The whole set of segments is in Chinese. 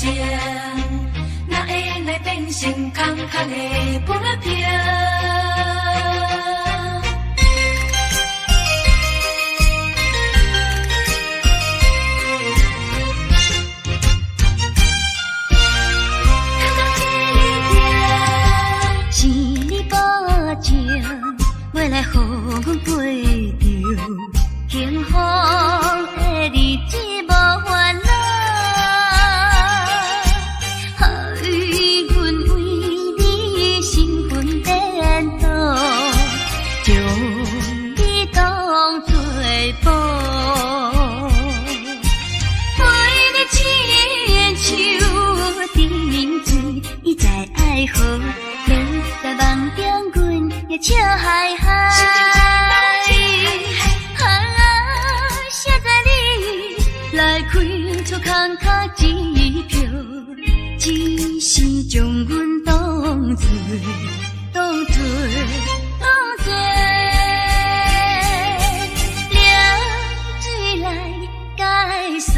情，哪会来变成空空的浮萍？是你保证，要来予阮陪着幸福的日子无烦恼，害阮为你身份颠倒，将你当作宝，为你亲像沉水，伊在爱河。在梦中，阮也笑嗨嗨。谁知你来开出空脚支票，只是将阮当作凉水来解锁。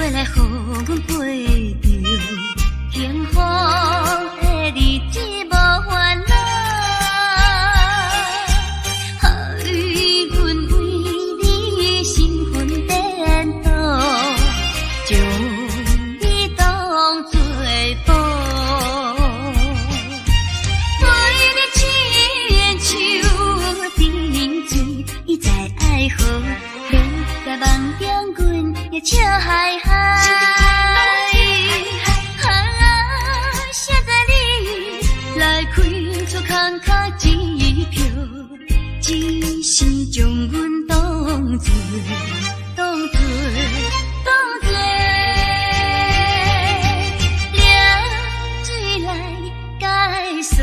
来予阮陪着幸福的日子无烦恼，害阮为你身份颠倒，将你当作宝，为你亲像沉水，伊在爱河，在梦中阮也笑嗨嗨。空脚支票，只是将阮当作凉水来解锁。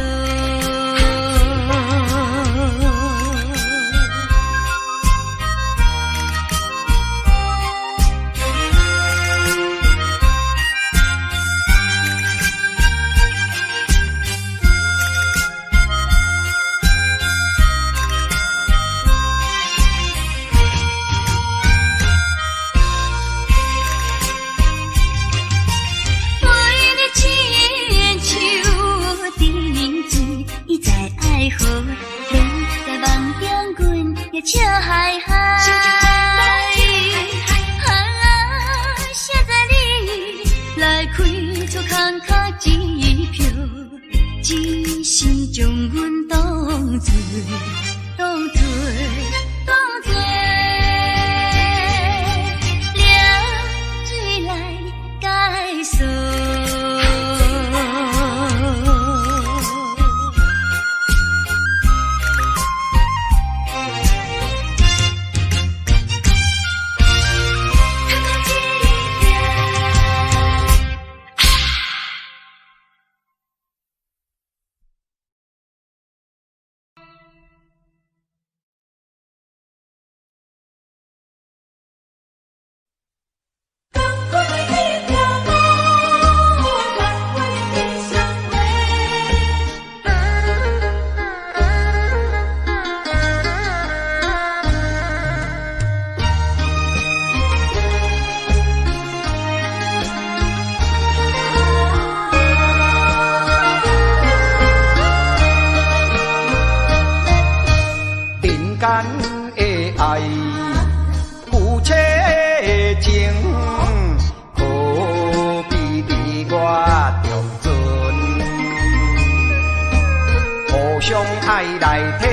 笑嗨嗨，谁知你来开出空脚支票，只是将阮当作凉水来解锁。爱来体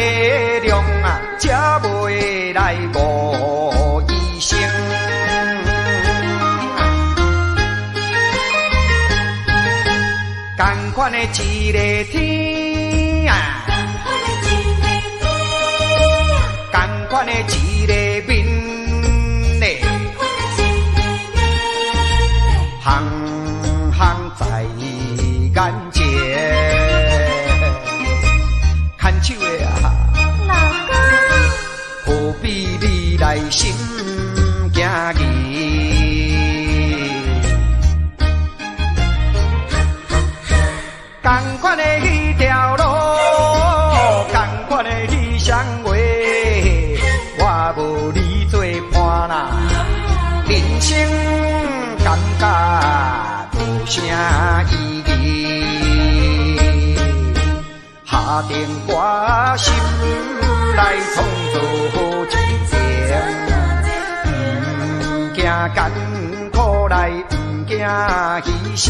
谅啊，才袂来误医生。同款的一个天啊，同款的一个面嘞，行行在眼前。牵手的啊，老公，何必你来心惊疑？生感觉无啥意义，下定决心来创造一情，不惊艰苦来，不惊牺牲，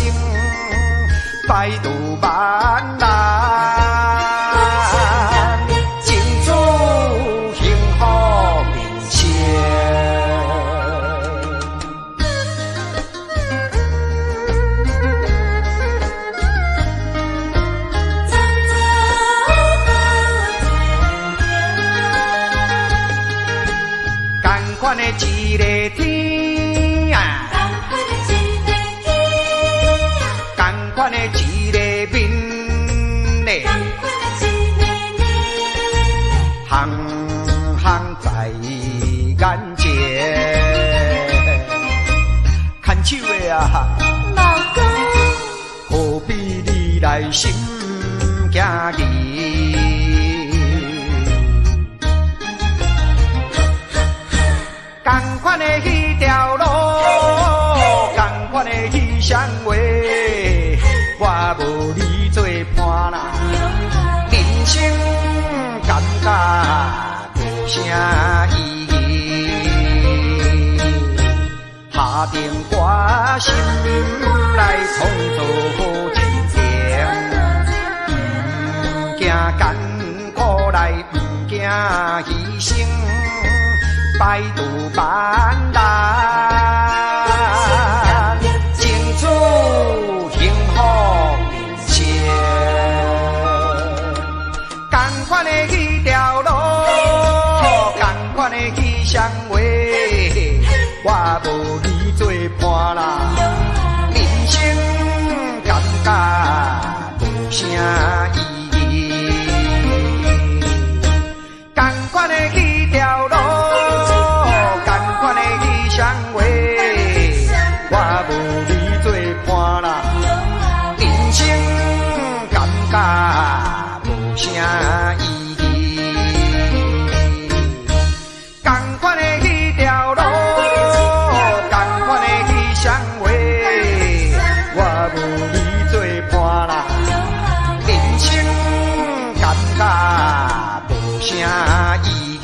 百度万难，尽主幸福人生。同款的一个天啊，同款的一个面嘞，行行在眼前，牵手的啊，老公，何必你来心惊疑？同款的迄条路，同款的迄双话，我无你做伴啦。人生感觉无啥意义，下定决心来创造一情，不惊艰苦来，不惊牺牲。百度万难，尽主幸福人生。同款的迄条路，同款的迄双话，我无你做伴啦。人生感觉无啥意义，同款的迄条路。我无你做伴啦，人生感觉无啥意义。同款的迄条路，同款的迄双话，我无你做伴啦，人生感觉无啥意义。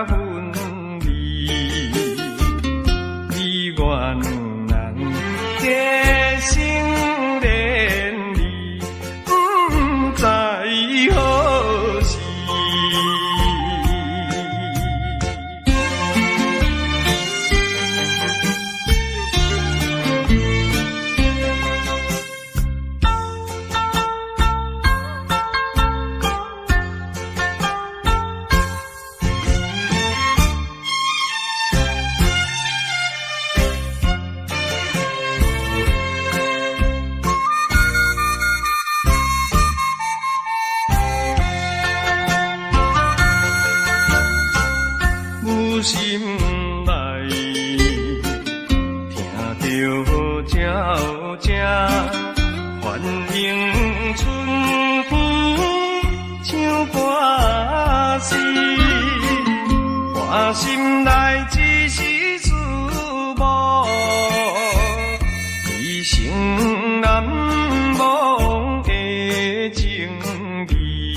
分离。这心连理，不知何时。心内听着鸟声，欢迎春天唱歌诗，我心内只是思慕，一生难忘的情义，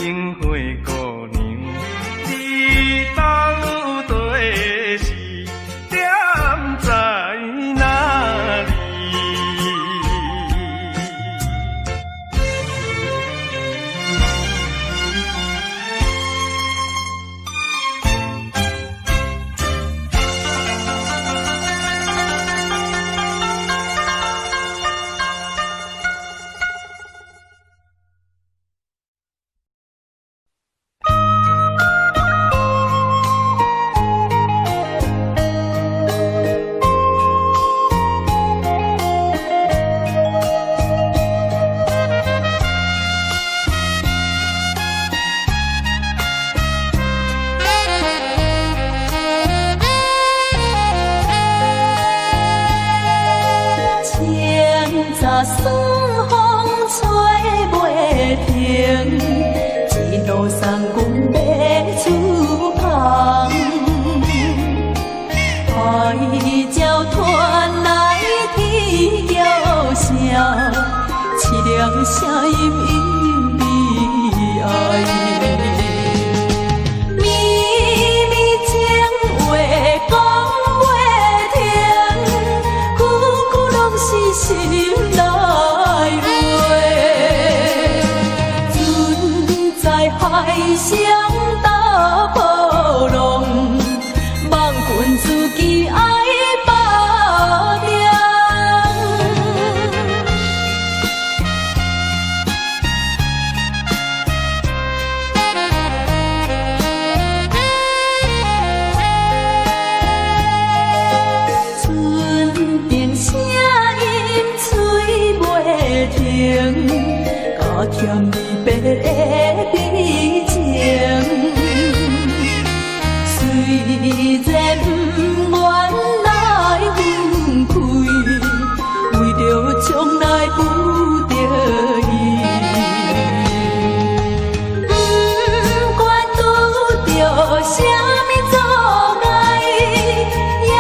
樱花姑娘。到底是点在哪里？春风吹袂停，一路送阮要出航。海鸟传来啼叫声，凄凉声音隐秘哀。绵绵情话讲袂停，句句拢是心。海上打波浪，望君自己爱把命。春天声音吹袂停，加添离别的悲情。虽然不愿来分开，为着将来不得已。不管拄着啥物阻碍，也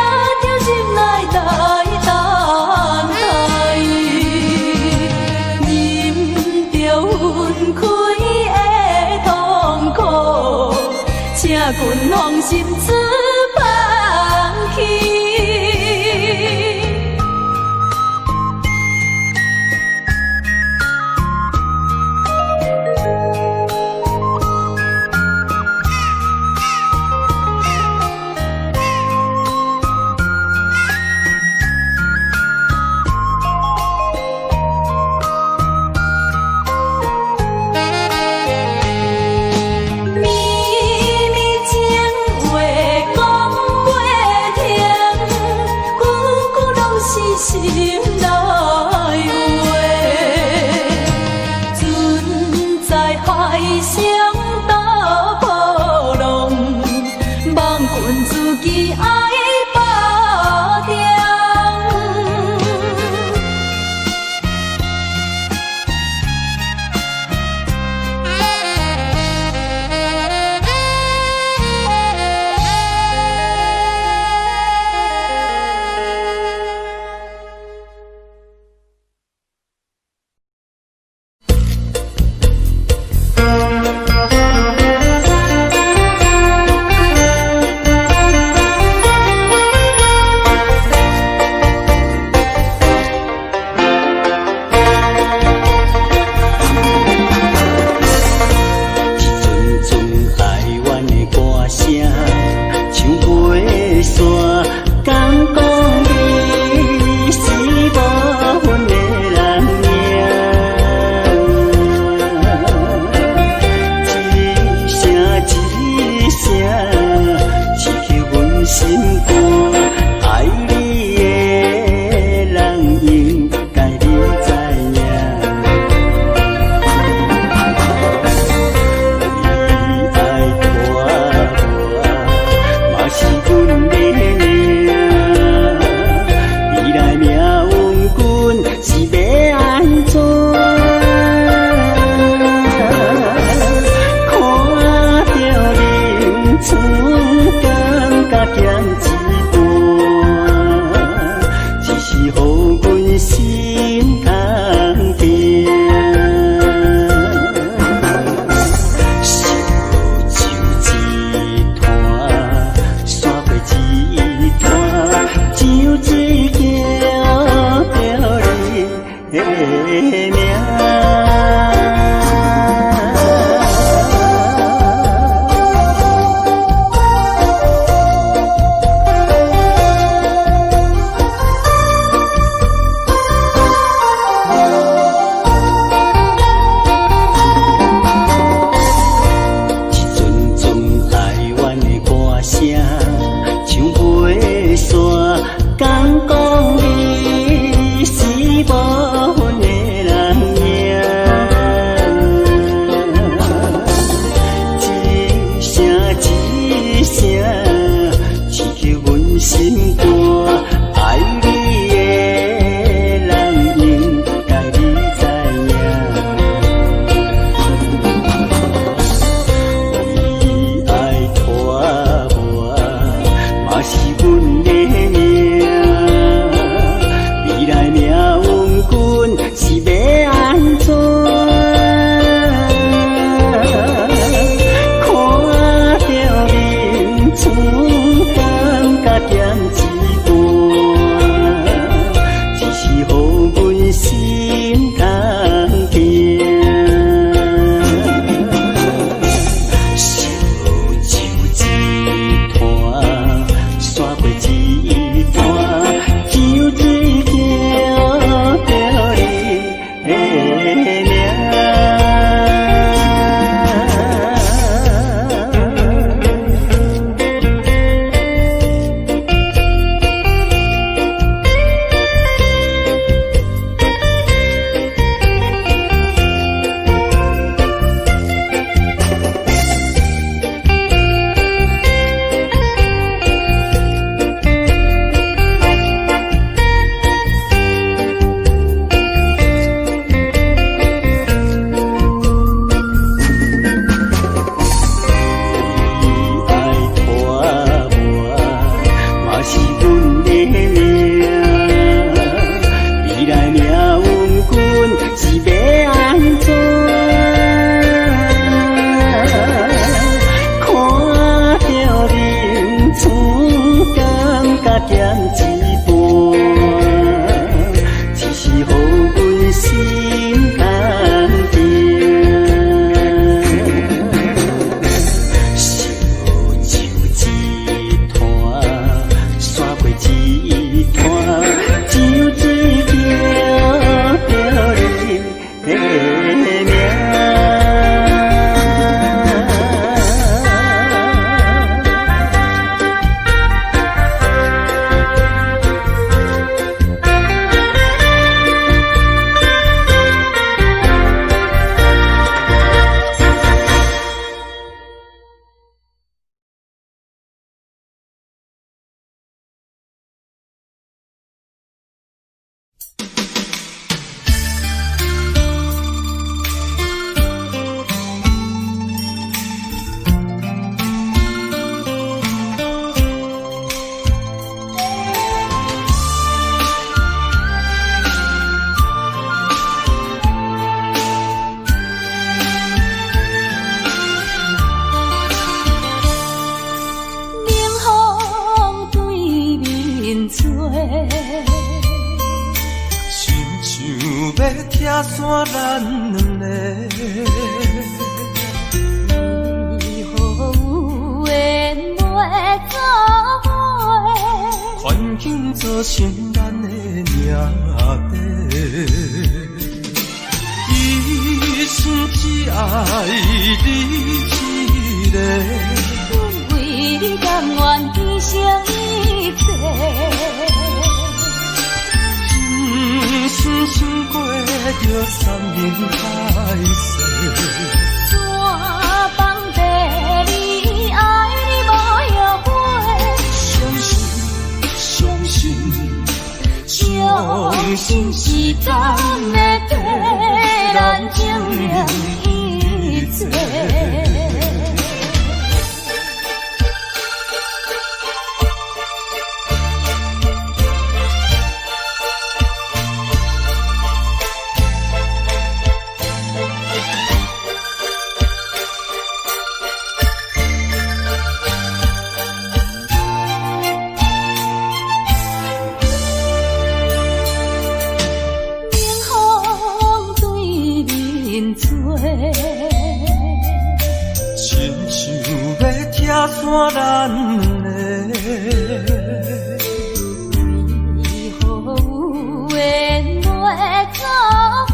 着心内来等待，忍着分开的痛苦，请君放心自放弃。绵绵情话讲袂停，肝，爱你的人应该你知影。你爱拖我，嘛是阮的命。未来命运阮是要安怎？看着面厝感觉咸一半，只是予阮心通定。烧酒一摊，煞过一摊，酒一叫着你的名。心肝，爱你的人应该你知影。你爱拖我，嘛是阮的命。未来命运阮是要安怎？看着面厝感觉咸一半，只是予阮心通定。烧酒一摊，煞过一摊，酒醉叫着你的名。咸一半，只是予阮心通定。烧酒一摊，煞过一摊，酒醉叫着你的名。要听山咱两个，你好有缘来做伙，环境造成咱的命地。一生只爱你一个，阮为你甘愿牺牲。深过着山盟海誓。山崩地离，爱你无后悔。相信时间会替咱证明一切。山咱两个，为何有缘袂做伙？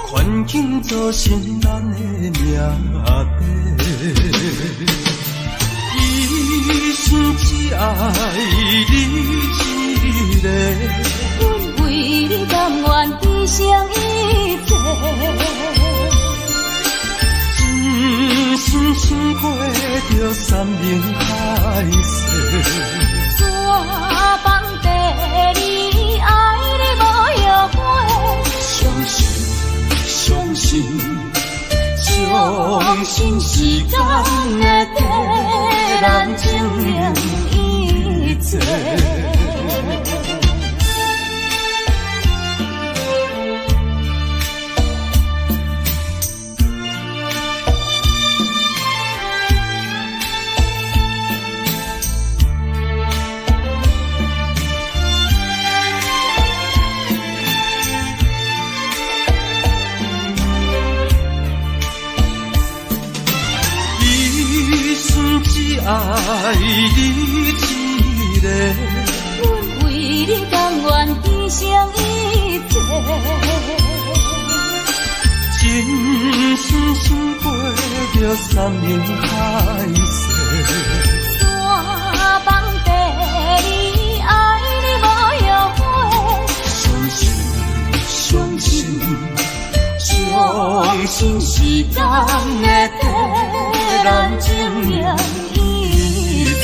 环境造成咱的命底。一生只爱你一个，阮为你甘愿牺牲一切。真心过着山盟海誓，山崩地离，爱你无后悔。相信时间会替咱证明一切。爱你一个，阮为你甘愿牺牲一切。真心过着山盟海誓。山崩地离，爱你无后悔。相信时间会替咱证明一切。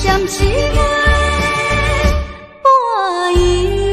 闪一个半暝。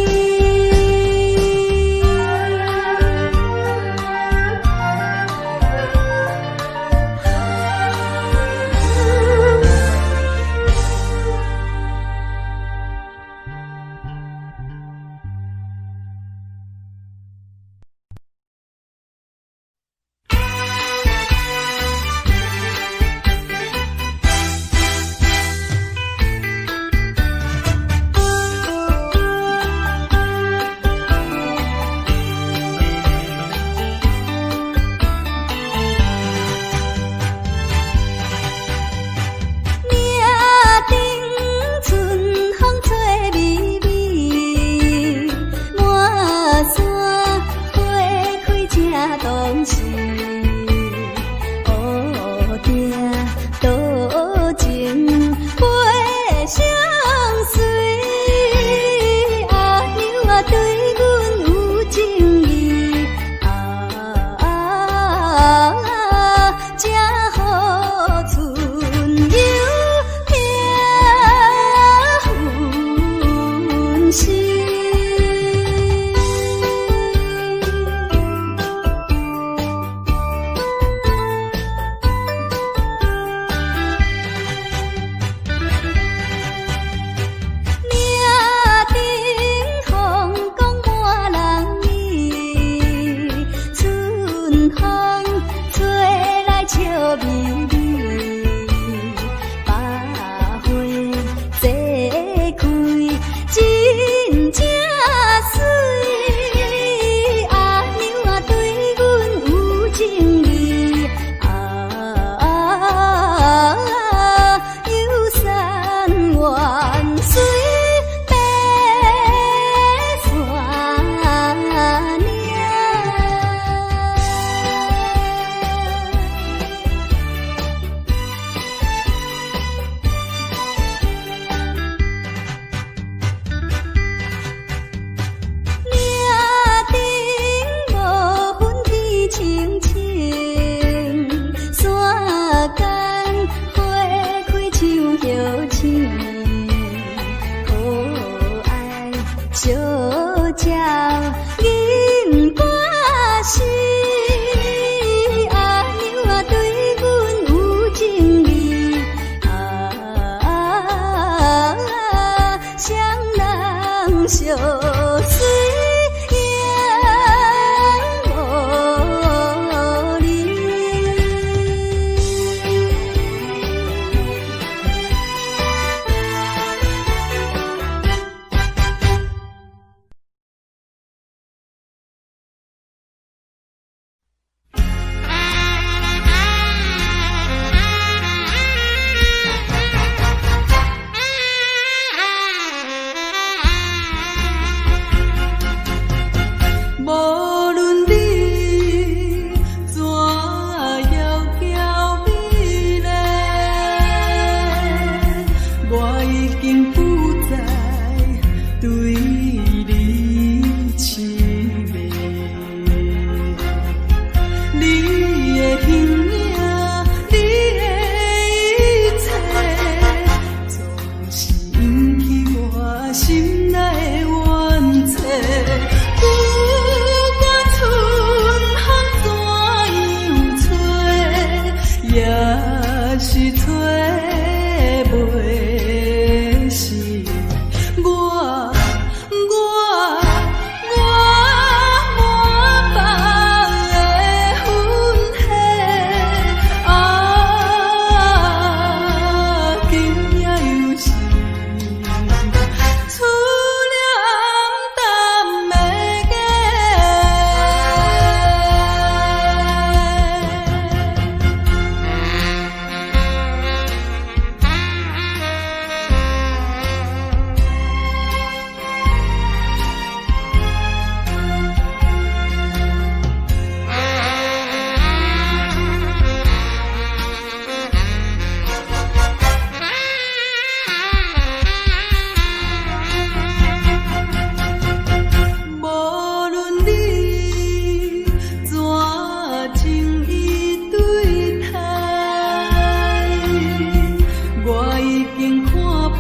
我已经看破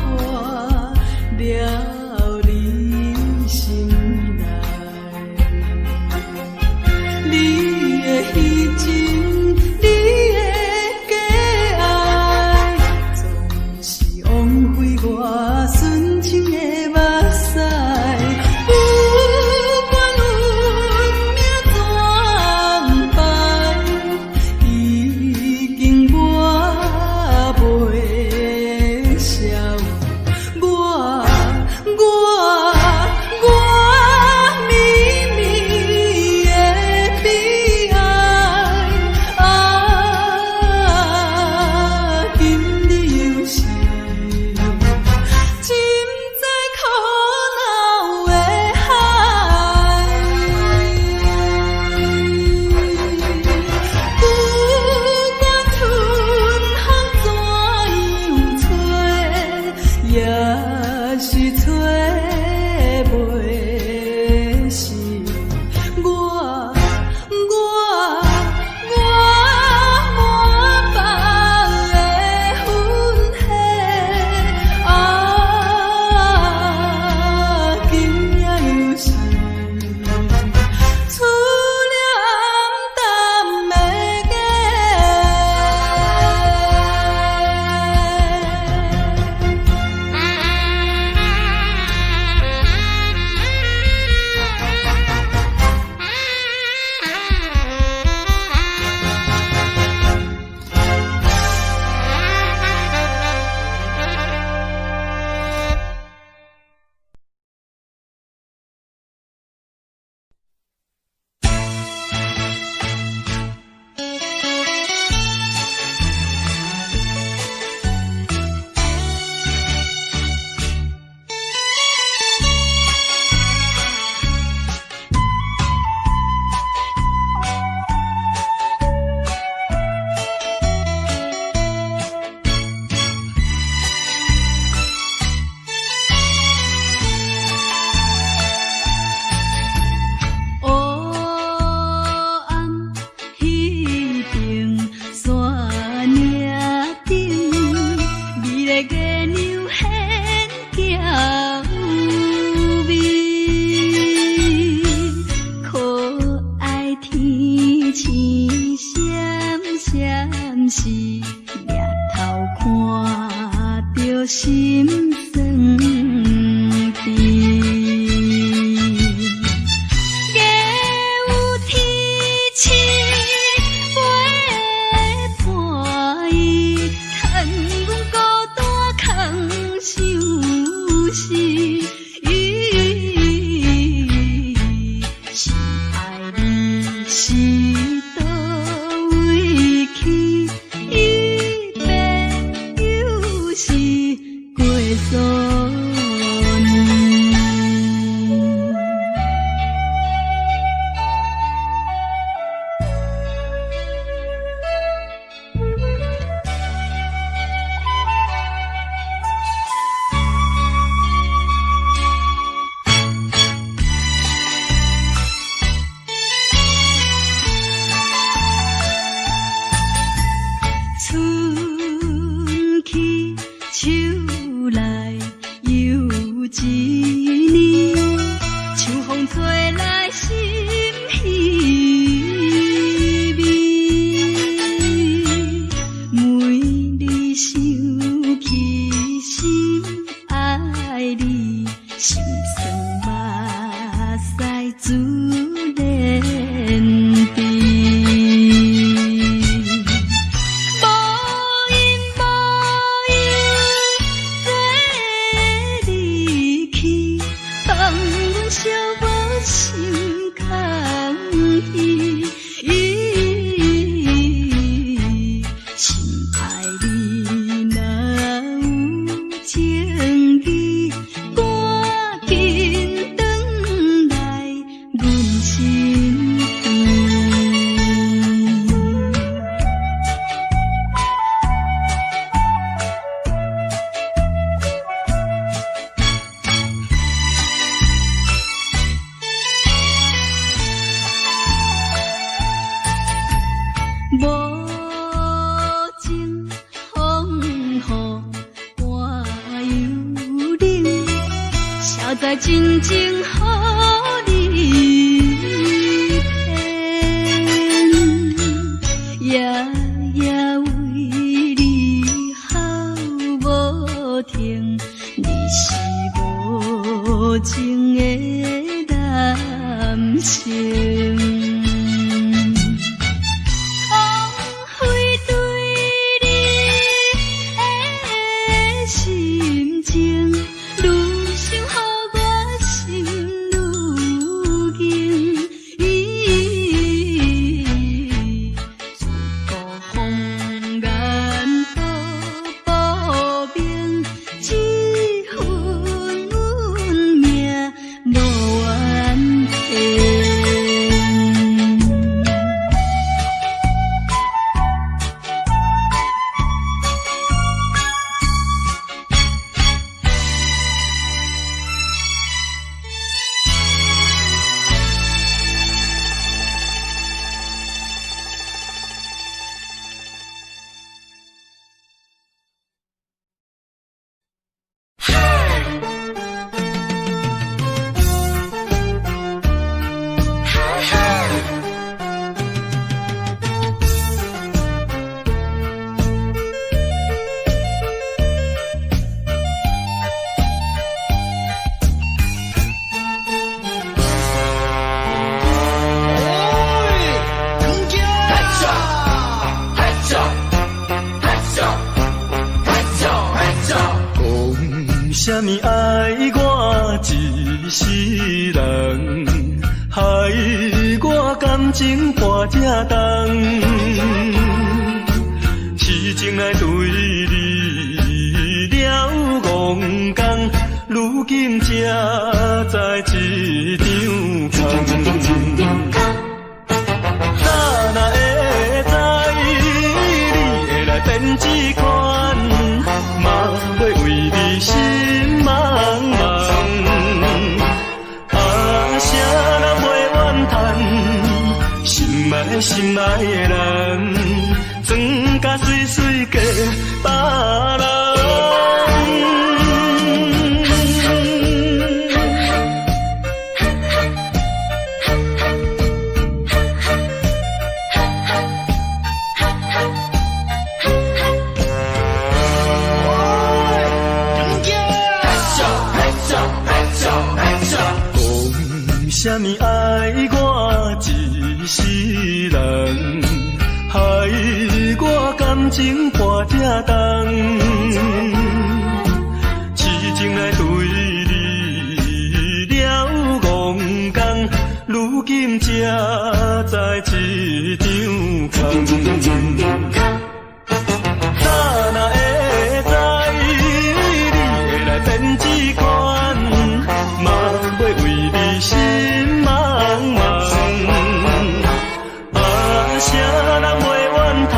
了你心内，你的虚情，你的假爱，总是枉费我纯情的目屎。不管运命怎败，已经抹袂消。我秘密的悲哀，今日又是沉在苦恼的海。不管春风怎样吹，也是吹袂醒我满腹的愤恨，今夜又是出了暗淡的是掠头看着心酸甜，假有天赐陪伴伊，趁阮孤单空相思。是爱你是倒位去？一别又是过数年。春去秋来又一年，秋风吹来心稀微，每日想起心爱你，心酸目屎自然滴。无因无由地离去，在真情予你骗，夜夜为你好无停，你是无情的男性。啥物爱我一世人，害我感情破这重，痴情来对你了戆讲，如今才在一张空。哪若会知你会来变这款，嘛要为你心茫茫。啊，啥人袂怨叹，心爱心爱的人，装甲水水嫁别人。啥物爱我一世人，害我感情破这重，痴情来对你了戆讲，如今才在一张空。哪若会知你会来变这款，嘛要为你心茫茫。啊，啥人袂怨叹，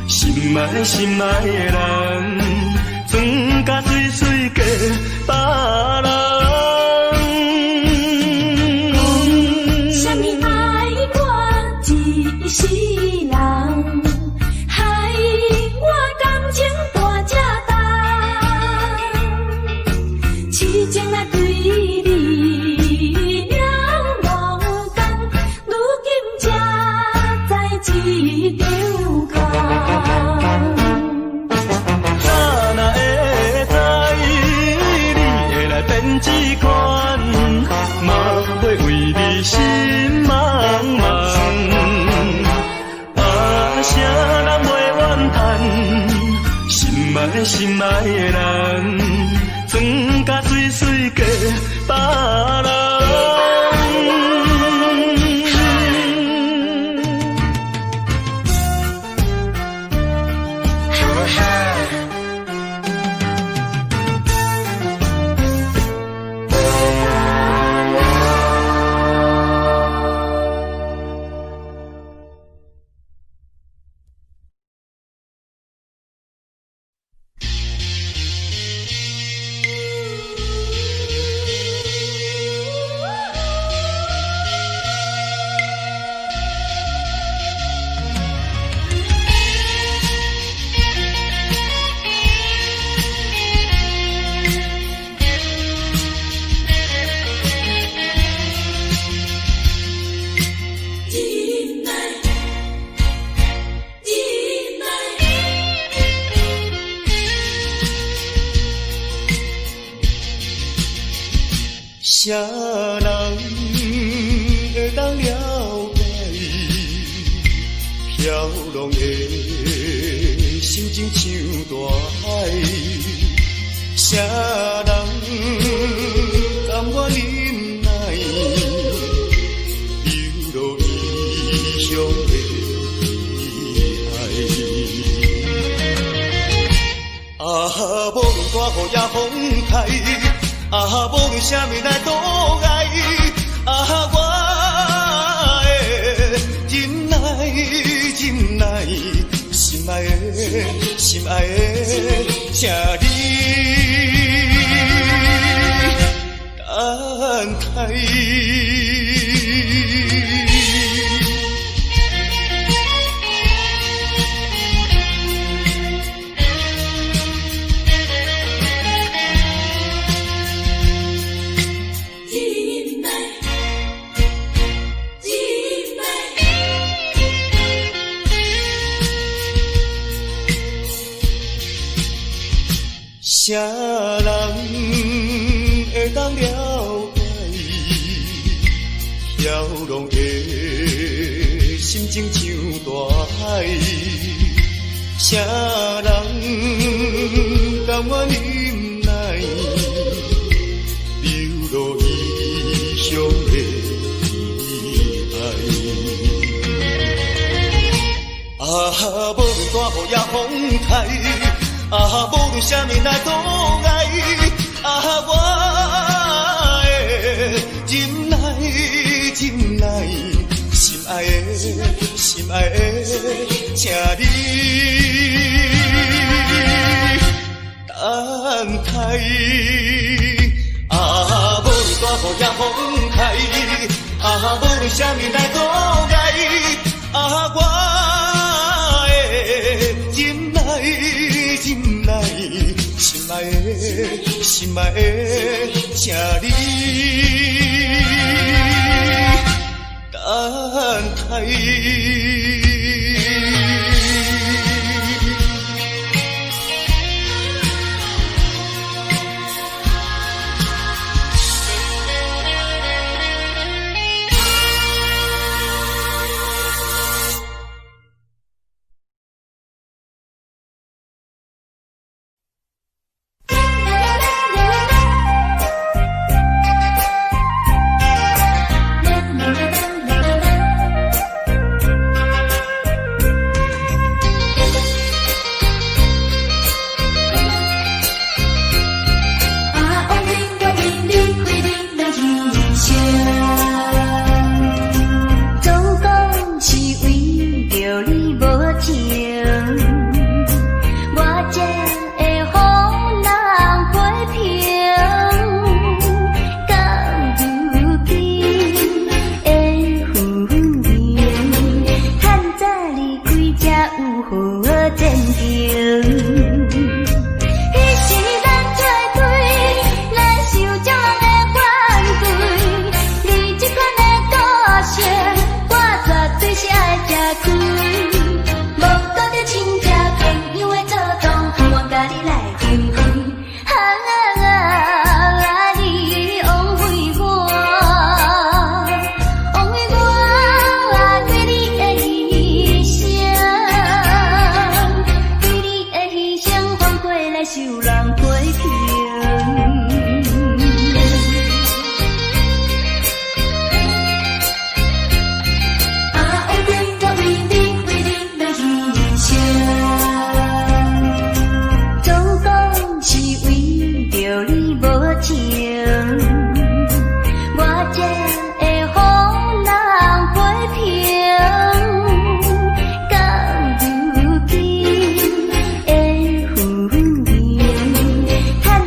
心爱心爱的人，装甲水水嫁别人。啥物爱我一世人，害我感情大这重，痴情来对你了戆讲，如今才在一张空。哪若会知你会来变这款，嘛要为你心茫茫。啊，啥人袂怨叹，心爱心爱的人，装甲水水嫁别人。啥人会当了解飘浪的心情像大海？啥人甘愿忍耐流落异乡的爱？啊，无论大雨也风台，啊，无论啥物来阻碍，啊，我会忍耐，忍耐，心爱的，心爱的，请你等待。啥人会当了解飘浪的心情像大海？啥人甘愿忍耐流落异乡的爱？啊，无论大雨也风台，啊，无论啥物来阻碍，啊，我会忍耐，忍耐，心爱的，心爱的，请你等待。啊，无论大雨也风台，啊，无论啥物来阻碍，啊，我会忍耐。忍耐，心爱的，心爱的，请你等待。看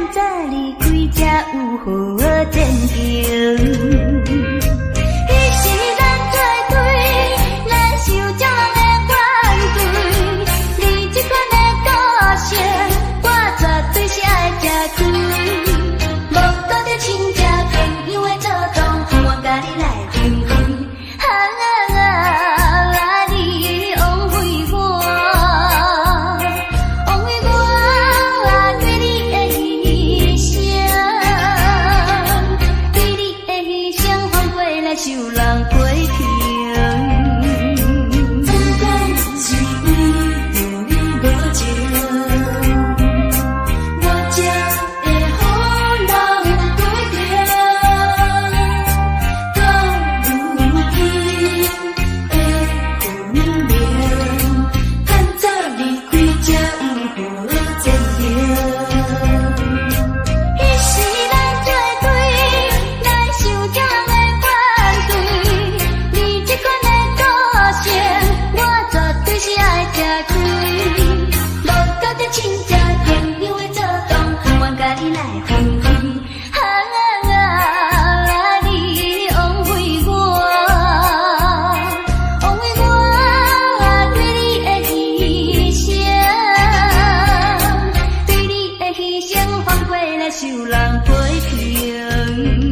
受人批评。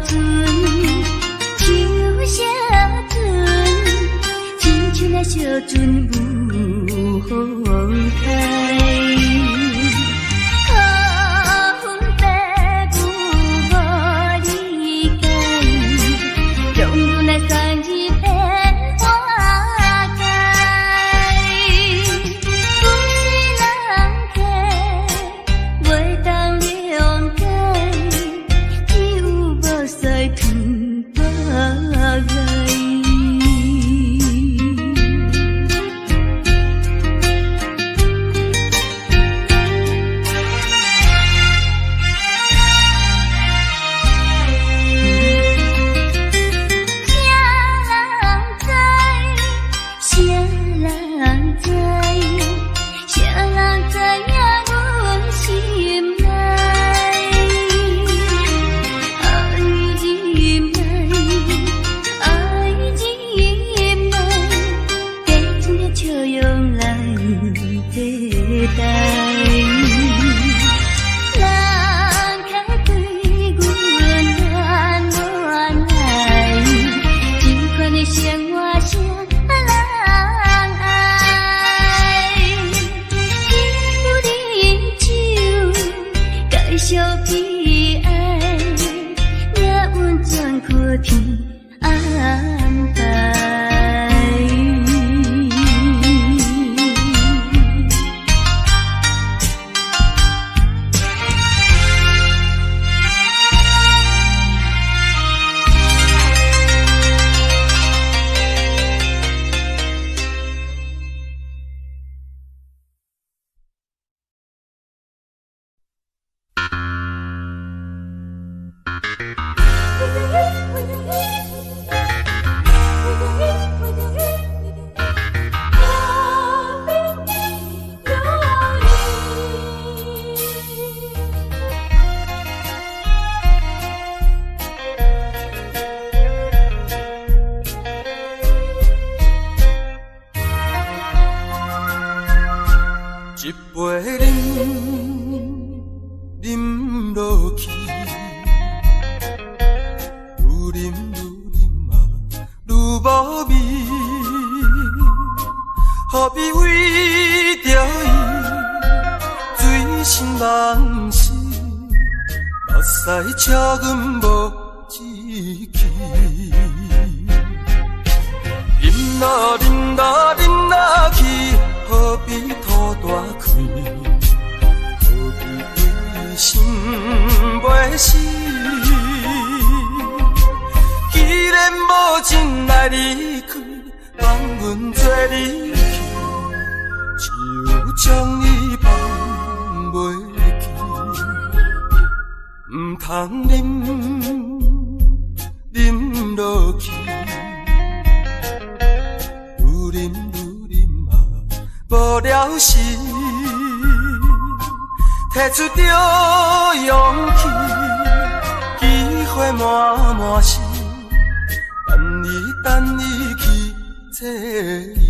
春，秋下春，亲像那小船有风开。一杯饮，饮落去，愈饮嘛愈无味。何必为着伊醉心梦死？目屎请阮无志气。饮啦饮啦饮啦去，何必吐大开？何必为心袂死？既然无情来离开，放阮做离去，只有将你放袂记。唔通饮落去。无聊时，摕出着勇气，机会满是，等你去找伊。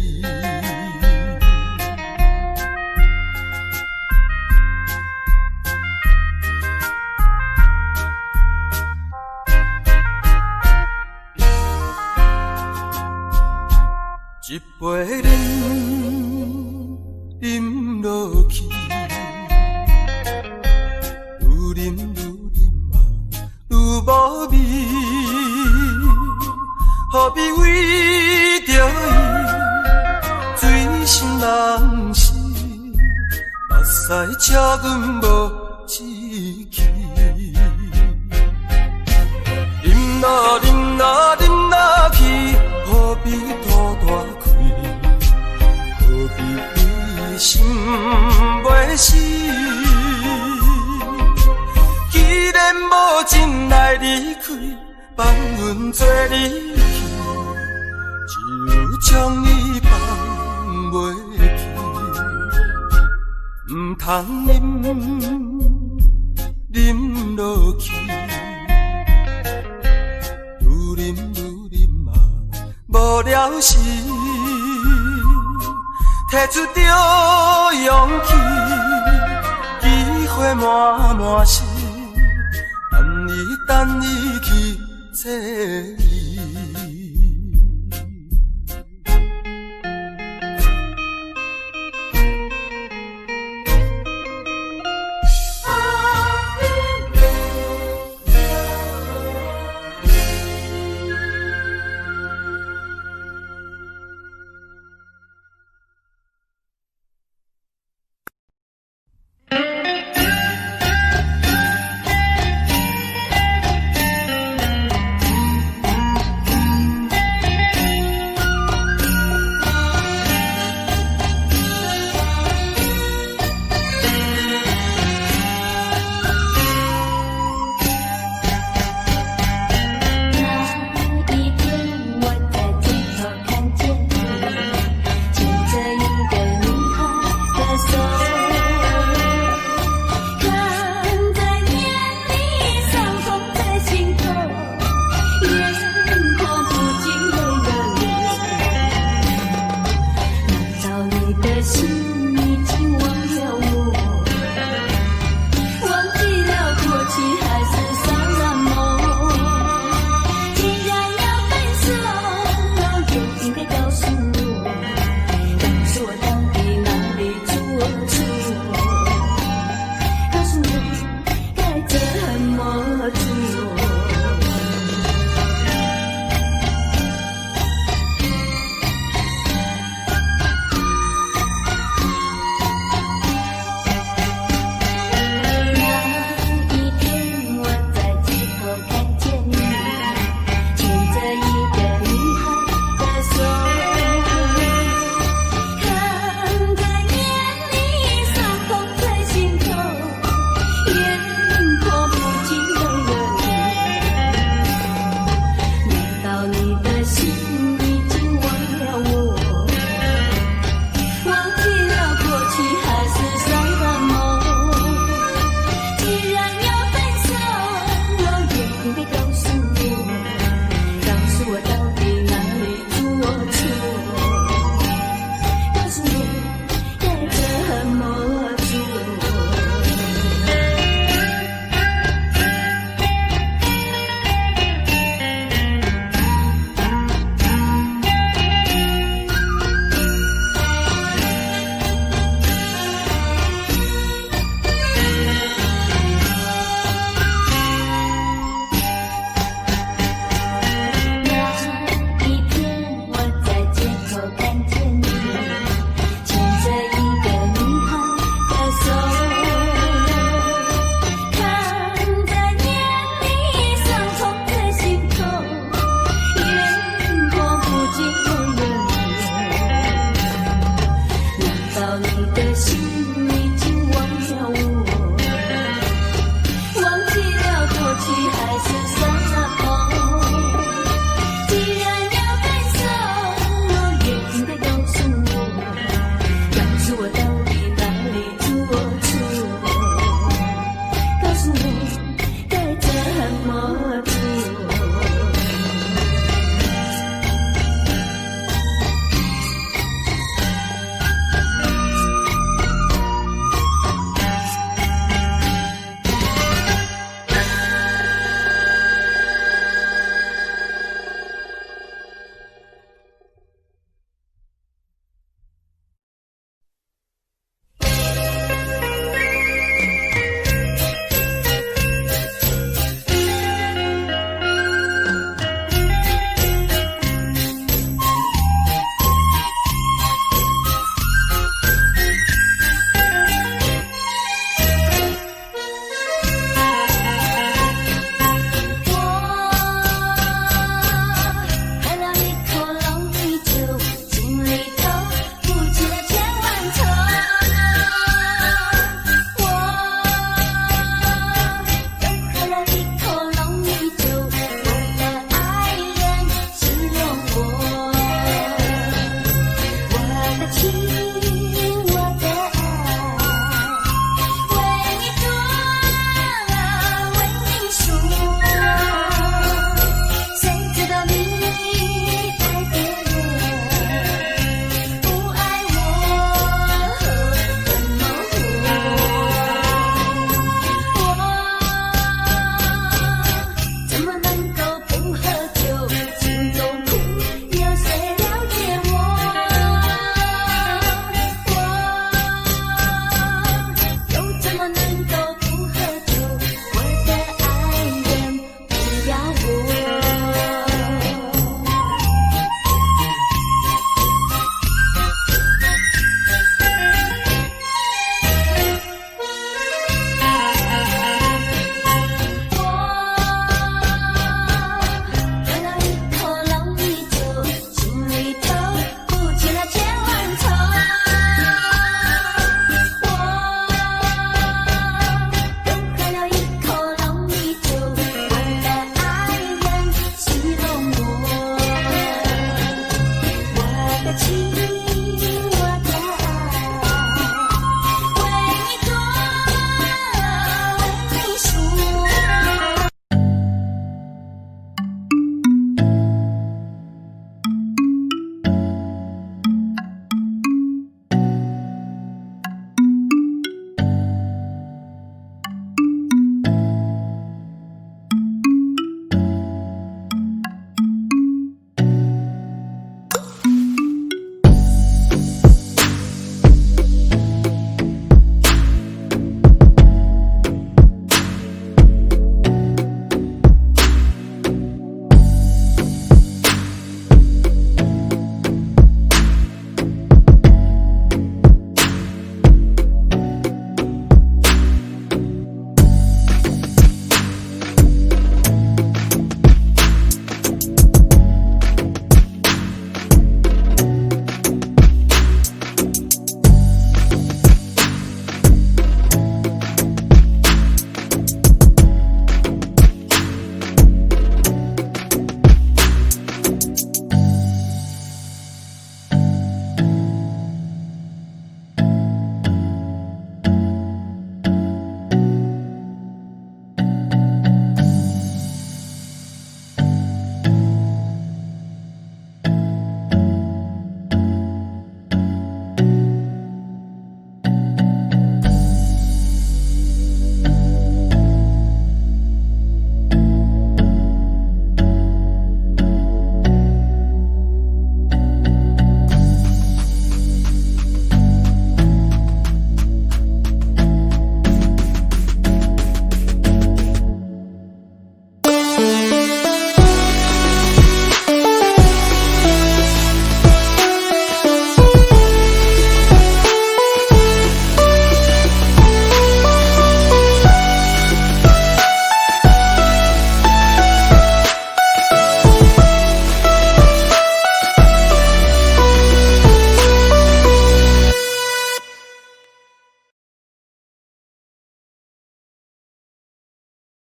一杯饮落去，愈饮嘛愈无味。何必为着伊醉心梦死？目屎请阮无志气。饮啦饮啦饮啦去，何必吐大开？何必心袂死，既然无情来离开，放阮做离去，只有将你放袂记。唔通饮落去，愈饮嘛无聊时。摕出着勇气，机会满是，等你去找伊。